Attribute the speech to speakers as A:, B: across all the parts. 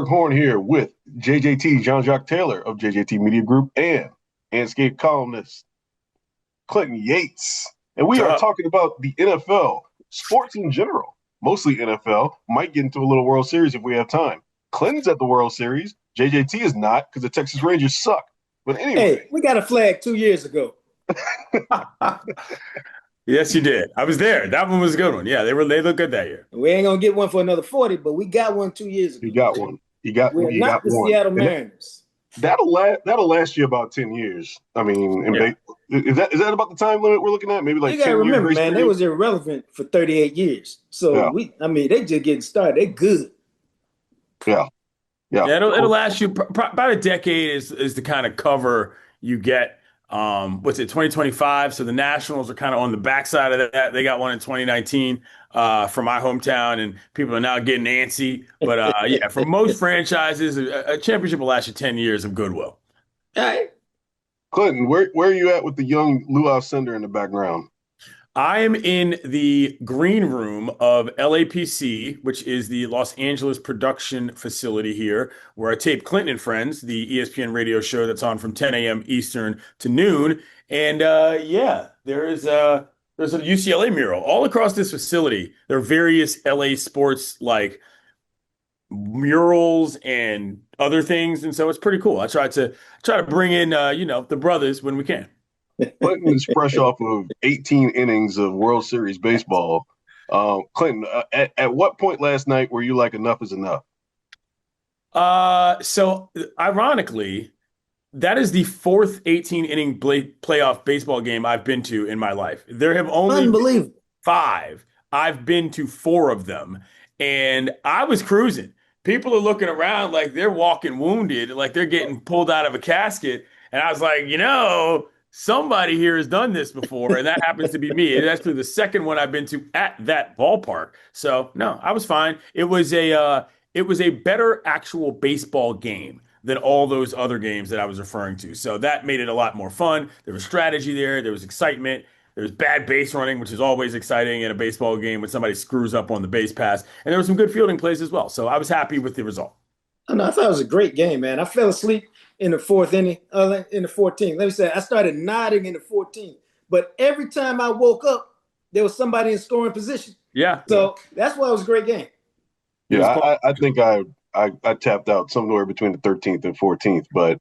A: Erik Horne here with JJT, Jean-Jacques Taylor of JJT Media Group, and Andscape columnist Clinton Yates. And we
B: What's
A: are
B: up?
A: talking about the NFL, sports in general, mostly NFL. Might get into a little World Series if we have time. Clinton's at the World Series. JJT is not because the Texas Rangers suck. But
C: Hey,
A: anyway,
C: we got a flag 2 years ago.
B: Yes, you did. I was there. That one was a good one. Yeah, they looked good that year.
C: We ain't gonna get one for another 40, but we got one 2 years
A: he
C: ago.
A: got one. He got
C: We're
A: he
C: not
A: got
C: the
A: one.
C: Seattle
A: And
C: Mariners.
A: that'll last you about 10 years. I mean,
B: Yeah.
A: is that about the time limit we're looking at? Maybe like
C: You gotta
A: 10-year
C: remember,
A: grace
C: man, they
A: period?
C: was irrelevant for 38 years. So
A: Yeah,
C: they just getting started. They good.
A: yeah, yeah.
B: Yeah, it'll last you about a decade is the kind of cover you get. What's it, 2025? So the Nationals are kind of on the backside of that. They got one in 2019 from my hometown, and people are now getting antsy. But yeah, for most franchises, a championship will last you 10 years of goodwill.
C: All right.
A: Clinton, where are you at with the young Luau Sender in the background?
B: I am in the green room of LAPC, which is the Los Angeles production facility here, where I tape Clinton and Friends, the ESPN radio show that's on from 10 a.m. Eastern to noon. And yeah, there's a UCLA mural all across this facility. There are various LA sports like murals and other things, and so it's pretty cool. I try to bring in the brothers when we can.
A: Clinton is fresh off of 18 innings of World Series baseball. Clinton, at what point last night were you like, enough is enough?
B: So ironically, that is the fourth 18 inning playoff baseball game I've been to in my life. There have only been
C: Unbelievable.
B: five. I've been to four of them, and I was cruising. People are looking around like they're walking wounded, like they're getting pulled out of a casket. And I was like, somebody here has done this before, and that happens to be me. It's actually the second one I've been to at that ballpark. So no, I was fine. It was a better actual baseball game than all those other games that I was referring to. So that made it a lot more fun. There was strategy there. There was excitement. There was bad base running, which is always exciting in a baseball game when somebody screws up on the base pass. And there were some good fielding plays as well. So I was happy with the result.
C: Oh, no, I thought it was a great game, man. I fell asleep in the fourth inning, in the 14th. Let me say, I started nodding in the 14th, but every time I woke up, there was somebody in scoring position.
B: Yeah.
C: So that's why it was a great game.
A: Yeah, I think I tapped out somewhere between the 13th and 14th. But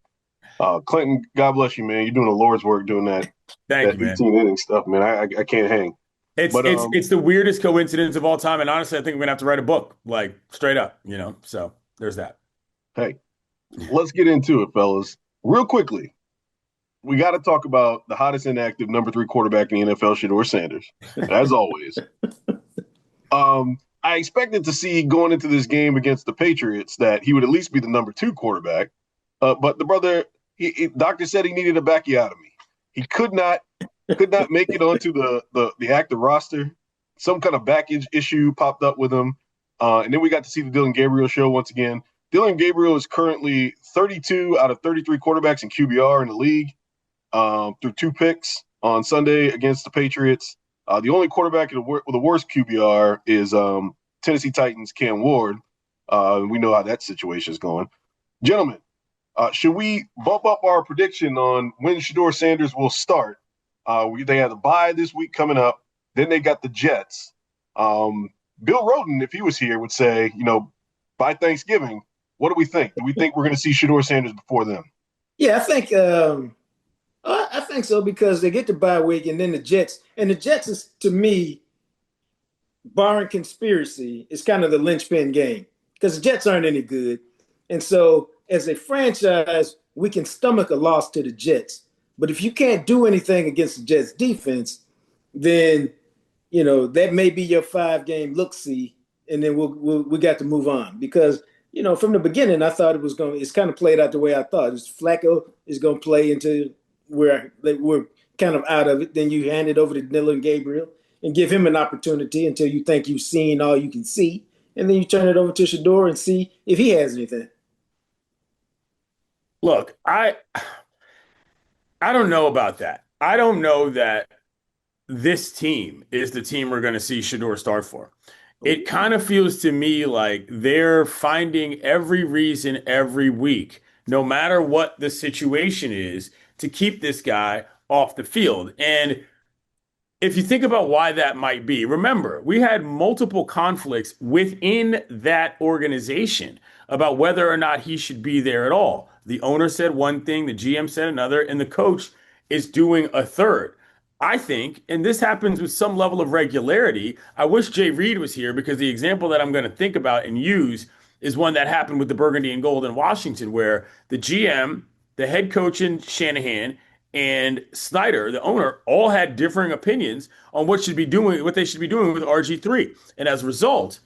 A: Clinton, God bless you, man. You're doing the Lord's work doing that
B: Thank you, man.
A: 18 inning stuff, man. I can't hang.
B: It's the weirdest coincidence of all time, and honestly, I think we're gonna have to write a book, like straight up, So there's that.
A: Hey, let's get into it, fellas. Real quickly, we got to talk about the hottest inactive number 3 quarterback in the NFL, Shedeur Sanders, as always. I expected to see going into this game against the Patriots that he would at least be the number 2 quarterback. But the brother, doctor said he needed a backiotomy. He could not make it onto the active roster. Some kind of back issue popped up with him. And then we got to see the Dylan Gabriel show once again. Dylan Gabriel is currently 32 out of 33 quarterbacks in QBR in the league through 2 picks on Sunday against the Patriots. The only quarterback with the worst QBR is Tennessee Titans' Cam Ward. We know how that situation is going. Gentlemen, should we bump up our prediction on when Shedeur Sanders will start? They have the bye this week coming up. Then they got the Jets. Bill Roden, if he was here, would say, by Thanksgiving, what do we think? Do we think we're going to see Shedeur Sanders before then?
C: Yeah, I think so because they get the bye week and then the Jets. And the Jets is, to me, barring conspiracy, is kind of the linchpin game because the Jets aren't any good. And so as a franchise, we can stomach a loss to the Jets. But if you can't do anything against the Jets defense, then, that may be your 5-game look-see. And then we got to move on because, from the beginning, I thought it's kind of played out the way I thought. Flacco is going to play into where we're kind of out of it. Then you hand it over to Dylan Gabriel and give him an opportunity until you think you've seen all you can see. And then you turn it over to Shedeur and see if he has anything.
B: Look, I don't know about that. I don't know that this team is the team we're going to see Shedeur start for. It kind of feels to me like they're finding every reason every week, no matter what the situation is, to keep this guy off the field. And if you think about why that might be, remember, we had multiple conflicts within that organization about whether or not he should be there at all. The owner said one thing, the GM said another, and the coach is doing a third. I think, and this happens with some level of regularity. I wish Jay Reed was here because the example that I'm going to think about and use is one that happened with the Burgundy and Gold in Washington, where the GM, the head coach in Shanahan, and Snyder, the owner, all had differing opinions on what they should be doing with RG3. And as a result,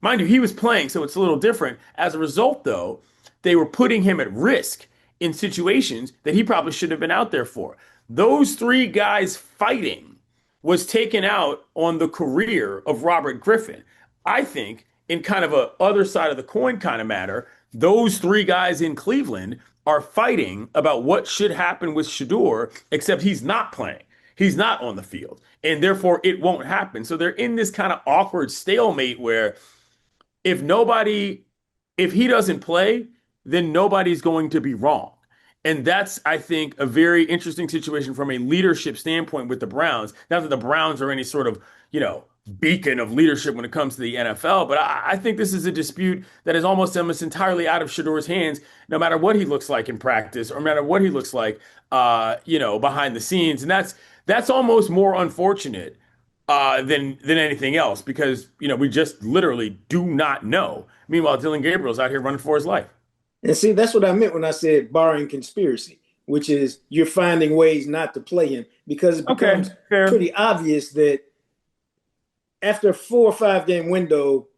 B: mind you, he was playing, so it's a little different. As a result, though, they were putting him at risk in situations that he probably shouldn't have been out there for. Those three guys fighting was taken out on the career of Robert Griffin. I think, in kind of a other side of the coin kind of matter, those three guys in Cleveland are fighting about what should happen with Shedeur, except he's not playing. He's not on the field, and therefore it won't happen. So they're in this kind of awkward stalemate where if nobody, if he doesn't play, then nobody's going to be wrong. And that's, I think, a very interesting situation from a leadership standpoint with the Browns. Not that the Browns are any sort of, beacon of leadership when it comes to the NFL, but I think this is a dispute that is almost entirely out of Shedeur's hands, no matter what he looks like in practice or no matter what he looks like, behind the scenes. And that's almost more unfortunate than anything else because, we just literally do not know. Meanwhile, Dylan Gabriel's out here running for his life.
C: And see, that's what I meant when I said barring conspiracy, which is you're finding ways not to play him because it becomes pretty obvious that after a 4 or 5 game window,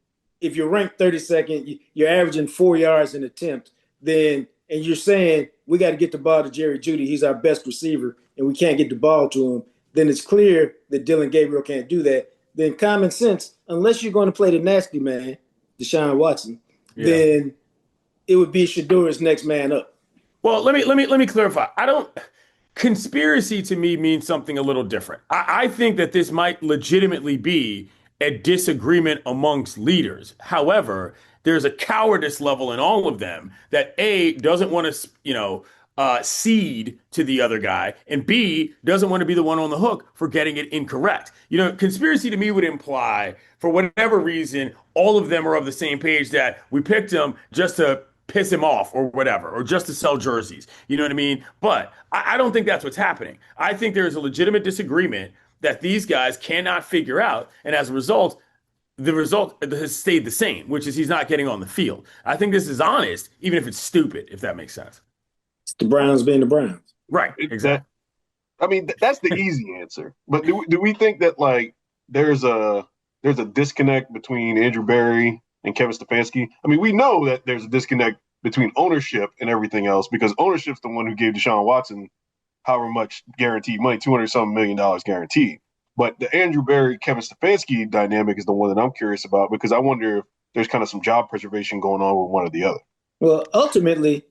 C: if you're ranked 32nd, you're averaging 4 yards an attempt, and you're saying we got to get the ball to Jerry Jeudy, he's our best receiver, and we can't get the ball to him, then it's clear that Dylan Gabriel can't do that. Then common sense, unless you're going to play the nasty man, Deshaun Watson, then it would be Shedeur's next man up.
B: Well, let me clarify. Conspiracy to me means something a little different. I think that this might legitimately be a disagreement amongst leaders. However, there's a cowardice level in all of them that A, doesn't want to, cede to the other guy, and B, doesn't want to be the one on the hook for getting it incorrect. Conspiracy to me would imply, for whatever reason, all of them are of the same page that we picked him just to piss him off or whatever, or just to sell jerseys. You know what I mean? But I don't think that's what's happening. I think there is a legitimate disagreement that these guys cannot figure out. And as a result, the result has stayed the same, which is he's not getting on the field. I think this is honest, even if it's stupid, if that makes sense.
C: It's the Browns being the Browns.
B: Right. Exactly.
A: That's the easy answer. But do we think that there's a disconnect between Andrew Berry and Kevin Stefanski? I mean, we know that there's a disconnect between ownership and everything else because ownership's the one who gave Deshaun Watson however much guaranteed money, $200-something million guaranteed. But the Andrew Berry, Kevin Stefanski dynamic is the one that I'm curious about because I wonder if there's kind of some job preservation going on with one or the other.
C: Well, ultimately,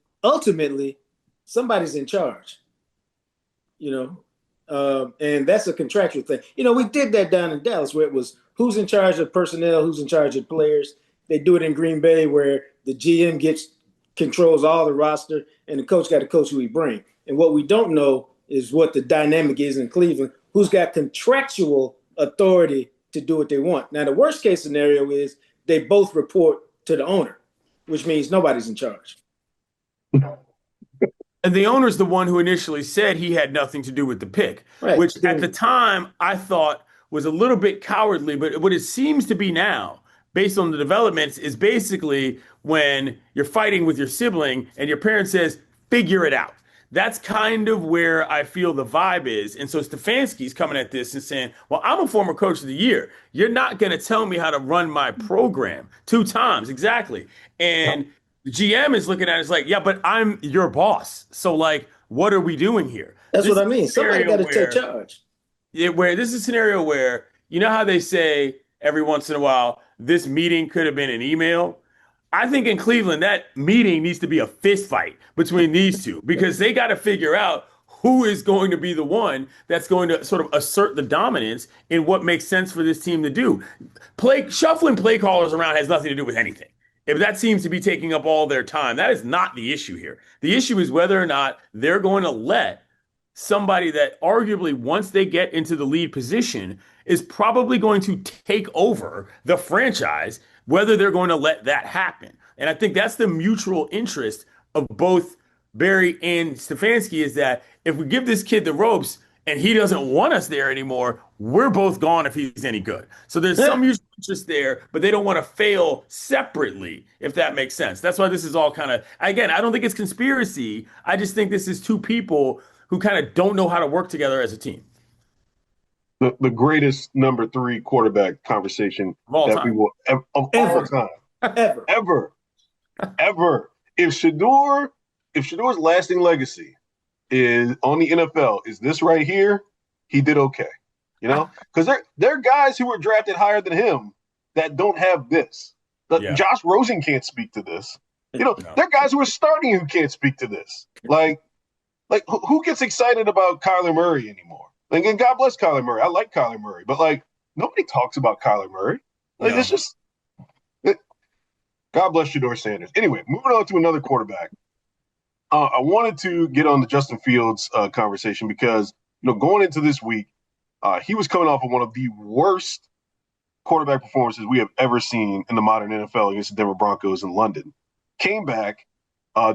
C: somebody's in charge, and that's a contractual thing. We did that down in Dallas where it was who's in charge of personnel, who's in charge of players. They do it in Green Bay where the GM controls all the roster and the coach got to coach who he bring. And what we don't know is what the dynamic is in Cleveland, who's got contractual authority to do what they want. Now, the worst case scenario is they both report to the owner, which means nobody's in charge.
B: And the owner's the one who initially said he had nothing to do with the pick,
C: right,
B: which at the time I thought was a little bit cowardly. But what it seems to be now, based on the developments, is basically when you're fighting with your sibling and your parent says, figure it out. That's kind of where I feel the vibe is. And so Stefanski's coming at this and saying, well, I'm a former coach of the year. You're not going to tell me how to run my program 2 times. Exactly. And the GM is looking at it as like, yeah, but I'm your boss. So what are we doing here?
C: That's what I mean. Somebody got to take charge.
B: Where this is a scenario where, you know how they say every once in a while, this meeting could have been an email. I think in Cleveland, that meeting needs to be a fist fight between these two because they got to figure out who is going to be the one that's going to sort of assert the dominance in what makes sense for this team to do. Shuffling play callers around has nothing to do with anything. If that seems to be taking up all their time, that is not the issue here. The issue is whether or not they're going to let somebody that arguably, once they get into the lead position, is probably going to take over the franchise, whether they're going to let that happen. And I think that's the mutual interest of both Barry and Stefanski, is that if we give this kid the ropes and he doesn't want us there anymore, we're both gone if he's any good. So there's some mutual interest there, but they don't want to fail separately, if that makes sense. That's why this is all kind of, again, I don't think it's conspiracy. I just think this is two people who kind of don't know how to work together as a team.
A: The greatest number 3 quarterback conversation that we will of all time. Ever. If Shedeur's lasting legacy is on the NFL, is this right here, he did okay. Because there are guys who were drafted higher than him that don't have this. Josh Rosen can't speak to this. There are guys who are starting who can't speak to this. Like who gets excited about Kyler Murray anymore? And God bless Kyler Murray. I like Kyler Murray, but nobody talks about Kyler Murray. It's just God bless Shedeur Sanders. Anyway, moving on to another quarterback. I wanted to get on the Justin Fields conversation because going into this week, he was coming off of one of the worst quarterback performances we have ever seen in the modern NFL against the Denver Broncos in London. Came back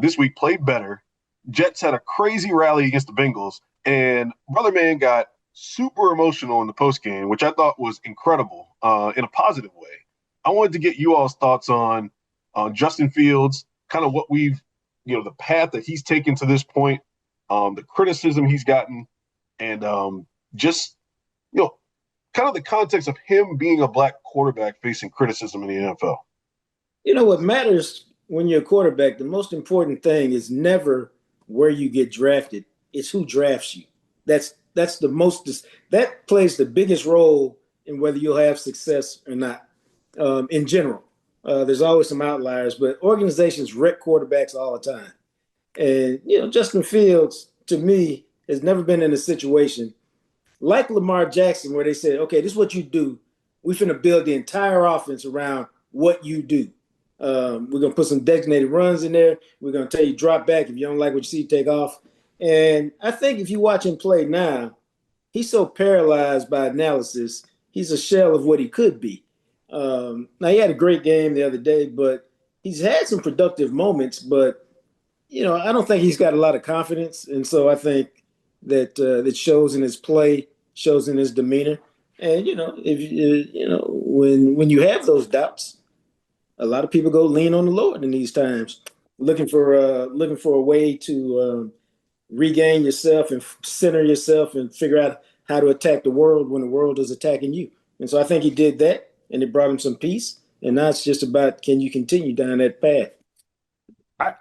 A: this week, played better. Jets had a crazy rally against the Bengals, and Brother Man got super emotional in the postgame, which I thought was incredible in a positive way. I wanted to get you all's thoughts on Justin Fields, kind of what we've, the path that he's taken to this point, the criticism he's gotten, and just, kind of the context of him being a black quarterback facing criticism in the NFL.
C: What matters when you're a quarterback, the most important thing is never where you get drafted. It's who drafts you. That plays the biggest role in whether you'll have success or not. In general, there's always some outliers, but organizations wreck quarterbacks all the time. And Justin Fields, to me, has never been in a situation like Lamar Jackson where they said, "Okay, this is what you do. We're finna build the entire offense around what you do. We're gonna put some designated runs in there. We're gonna tell you drop back. If you don't like what you see, take off." And I think if you watch him play now, he's so paralyzed by analysis. He's a shell of what he could be. Now, he had a great game the other day, but he's had some productive moments. But, I don't think he's got a lot of confidence. And so I think that that shows in his play, shows in his demeanor. And, when you have those doubts, a lot of people go lean on the Lord in these times, looking for a way to regain yourself and center yourself and figure out how to attack the world when the world is attacking you. And so I think he did that, and it brought him some peace. And now it's just about, can you continue down that path?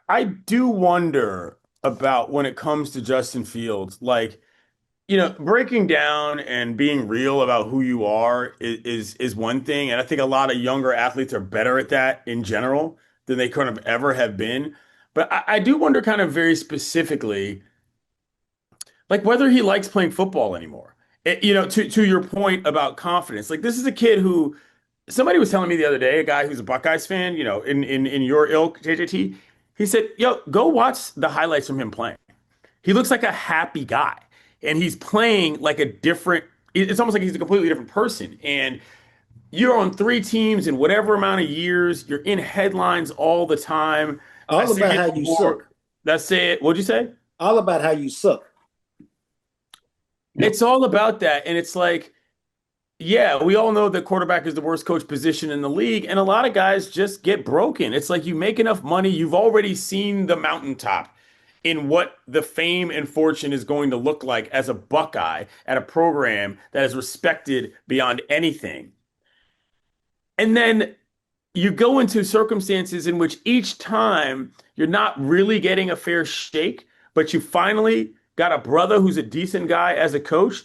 B: I do wonder about when it comes to Justin Fields, breaking down and being real about who you are is one thing. And I think a lot of younger athletes are better at that in general than they could have ever have been. But I do wonder kind of very specifically, whether he likes playing football anymore. To your point about confidence, this is a kid who somebody was telling me the other day, a guy who's a Buckeyes fan, in your ilk, JJT, he said, "Yo, go watch the highlights from him playing. He looks like a happy guy, and he's playing like a different. It's almost like he's a completely different person. And you're on 3 teams in whatever amount of years. You're in headlines all the time.
C: All about how you suck.
B: That's it. What'd you say?
C: All about how you suck.
B: It's all about that. And it's yeah, we all know that quarterback is the worst coach position in the league. And a lot of guys just get broken. It's you make enough money. You've already seen the mountaintop in what the fame and fortune is going to look like as a Buckeye at a program that is respected beyond anything. And then you go into circumstances in which each time you're not really getting a fair shake, but you finally got a brother who's a decent guy as a coach.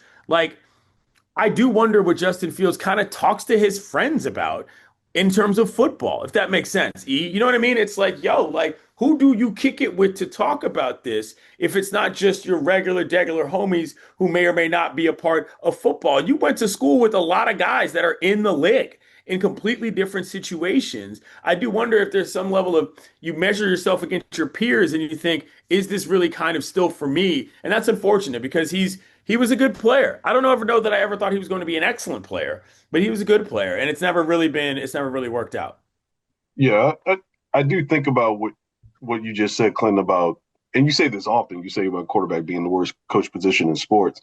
B: I do wonder what Justin Fields kind of talks to his friends about in terms of football, if that makes sense. You know what I mean? It's who do you kick it with to talk about this if it's not just your regular, degular homies who may or may not be a part of football? You went to school with a lot of guys that are in the league in completely different situations. I do wonder if there's some level of you measure yourself against your peers and you think, is this really kind of still for me? And that's unfortunate because he was a good player. I don't ever know that I ever thought he was going to be an excellent player, but he was a good player, and it's never really worked out.
A: Yeah, I do think about what you just said, Clinton, about, and you say this often. You say about quarterback being the worst coach position in sports,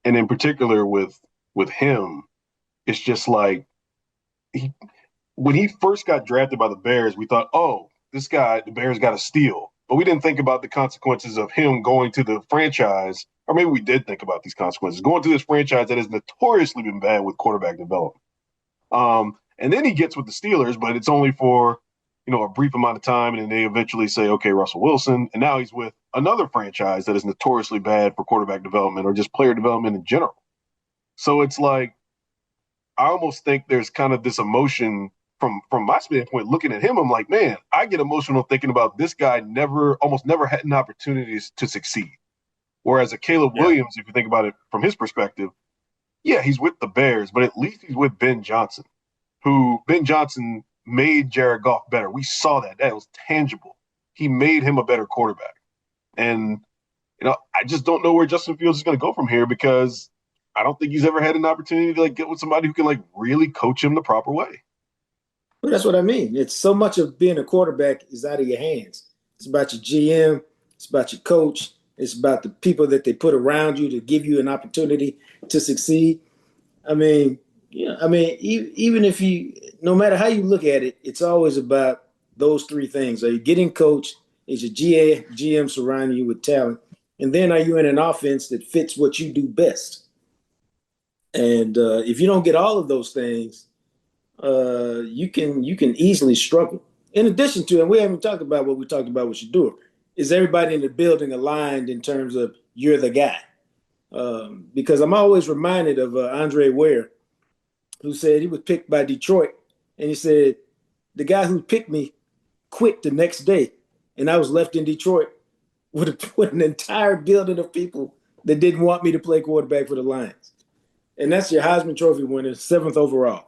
A: and in particular with him, it's just like when he first got drafted by the Bears, we thought, oh, this guy, the Bears got to steal. But we didn't think about the consequences of him going to the franchise, or maybe we did think about these consequences, going to this franchise that has notoriously been bad with quarterback development. And then he gets with the Steelers, but it's only for, a brief amount of time. And then they eventually say, okay, Russell Wilson. And now he's with another franchise that is notoriously bad for quarterback development or just player development in general. So it's like, I almost think there's kind of this emotion from my standpoint, looking at him. I'm like, man, I get emotional thinking about this guy almost never had an opportunity to succeed. Whereas a Caleb Williams, if you think about it from his perspective, yeah, he's with the Bears, but at least he's with Ben Johnson, who Ben Johnson made Jared Goff better. We saw that. That was tangible. He made him a better quarterback. And, I just don't know where Justin Fields is going to go from here because I don't think he's ever had an opportunity to get with somebody who can really coach him the proper way.
C: Well, that's what I mean. It's so much of being a quarterback is out of your hands. It's about your GM. It's about your coach. It's about the people that they put around you to give you an opportunity to succeed. Even if no matter how you look at it, it's always about those three things. Are you getting coached? Is your GM surrounding you with talent? And then are you in an offense that fits what you do best? And if you don't get all of those things, you can easily struggle. In addition to, and we haven't talked about what we talked about with Shedeur, is everybody in the building aligned in terms of you're the guy? Because I'm always reminded of Andre Ware, who said he was picked by Detroit, and he said the guy who picked me quit the next day, and I was left in Detroit with an entire building of people that didn't want me to play quarterback for the Lions. And that's your Heisman Trophy winner, 7th overall.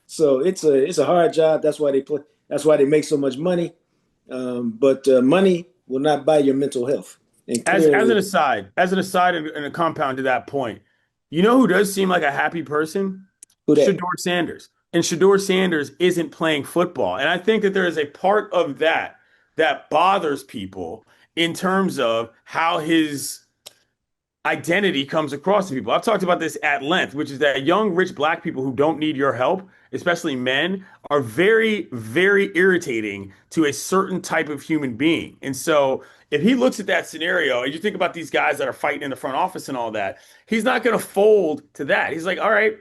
C: So it's a hard job. That's why they play. That's why they make so much money. But money will not buy your mental health. And clearly,
B: As an aside, and a compound to that point, you know who does seem like a happy person?
C: who that?
B: Shedeur Sanders. And Shedeur Sanders isn't playing football. And I think that there is a part of that bothers people in terms of how his identity comes across to people. I've talked about this at length, which is that young, rich black people who don't need your help, especially men, are very, very irritating to a certain type of human being. And so if he looks at that scenario, and you think about these guys that are fighting in the front office and all that, he's not going to fold to that. He's like, all right,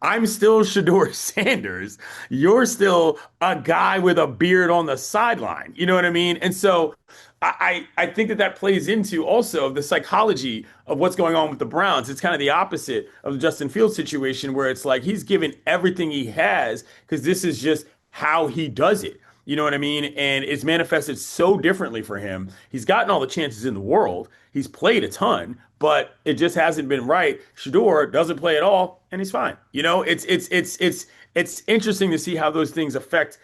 B: I'm still Shedeur Sanders. You're still a guy with a beard on the sideline. You know what I mean? And so I think that plays into also the psychology of what's going on with the Browns. It's kind of the opposite of the Justin Fields situation where it's like he's given everything he has because this is just how he does it. You know what I mean? And it's manifested so differently for him. He's gotten all the chances in the world. He's played a ton, but it just hasn't been right. Shedeur doesn't play at all, and he's fine. It's interesting to see how those things affect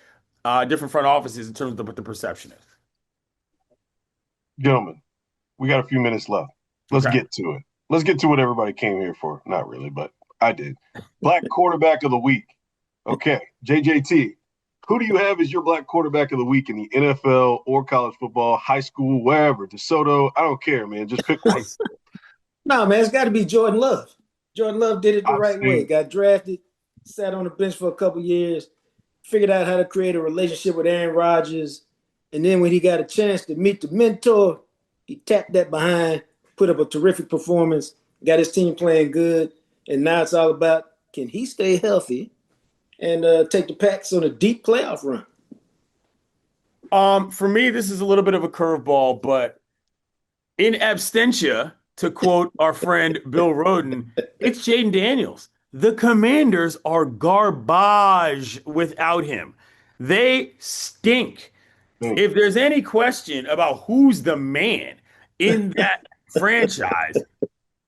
B: different front offices in terms of what the perception is.
A: Gentlemen, we got a few minutes left. Let's
B: Okay.
A: get to it. Let's get to what everybody came here for. Not really, but I did. Black quarterback of the week. Okay, JJT. Who do you have as your black quarterback of the week in the NFL or college football, high school, wherever? DeSoto, I don't care, man. Just pick one.
C: No, man, it's got to be Jordan Love. Jordan Love did it the right way. Got drafted, sat on the bench for a couple years, figured out how to create a relationship with Aaron Rodgers. And then when he got a chance to meet the mentor, he tapped that behind, put up a terrific performance, got his team playing good. And now it's all about, can he stay healthy and take the Packs on a deep playoff run?
B: For me, this is a little bit of a curveball, but in absentia, to quote our friend Bill Roden, it's Jayden Daniels. The Commanders are garbage without him. They stink. if there's any question about who's the man in that franchise,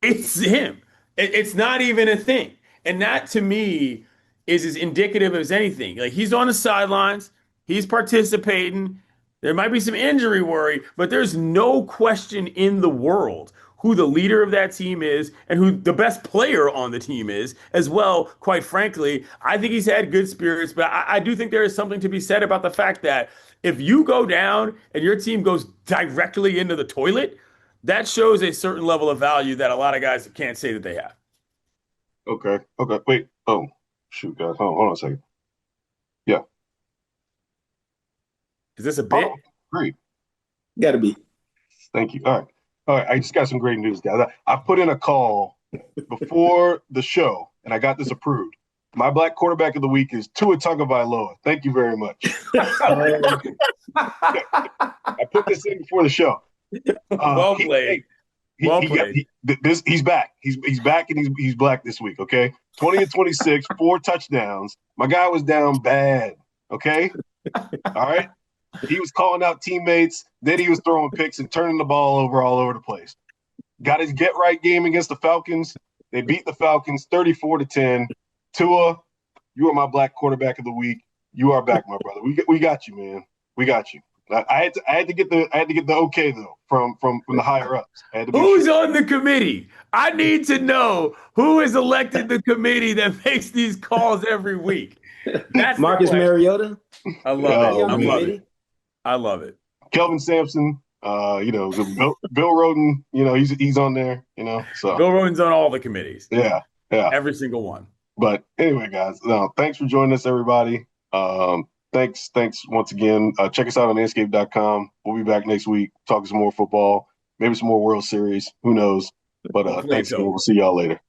B: it's him. It's not even a thing. And that to me is as indicative as anything. Like he's on the sidelines, he's participating. There might be some injury worry, but there's no question in the world who the leader of that team is and who the best player on the team is as well. Quite frankly, I think he's had good spirits, but I do think there is something to be said about the fact that if you go down and your team goes directly into the toilet, that shows a certain level of value that a lot of guys can't say that they have.
A: Okay. Wait. Oh, shoot, guys. Hold on a second. Yeah.
B: Is this a bit?
A: Oh, great.
C: Got to be.
A: Thank you. All right. I just got some great news, guys. I put in a call before the show, and I got this approved. My black quarterback of the week is Tua Tagovailoa. Thank you very much. I put this in before the show.
B: Well played. Well played.
A: He's back. He's back, and he's black this week. Okay, 20-26, 4 touchdowns. My guy was down bad. Okay, all right. He was calling out teammates. Then he was throwing picks and turning the ball over all over the place. Got his get right game against the Falcons. They beat the Falcons 34-10. Tua, you are my black quarterback of the week. You are back, my brother. We got you, man. We got you. I had to get the okay though from the higher ups.
B: Who's on the committee? I need to know who is elected the committee that makes these calls every week. That's
C: Marcus Mariota.
B: I love it. I love it.
A: Kelvin Sampson. Bill Roden. He's on there. So
B: Bill Roden's on all the committees.
A: Yeah.
B: Every single one.
A: But anyway, guys, thanks for joining us, everybody. Thanks once again. Check us out on Andscape.com. We'll be back next week talking some more football, maybe some more World Series. Who knows? But thanks again. We'll see y'all later.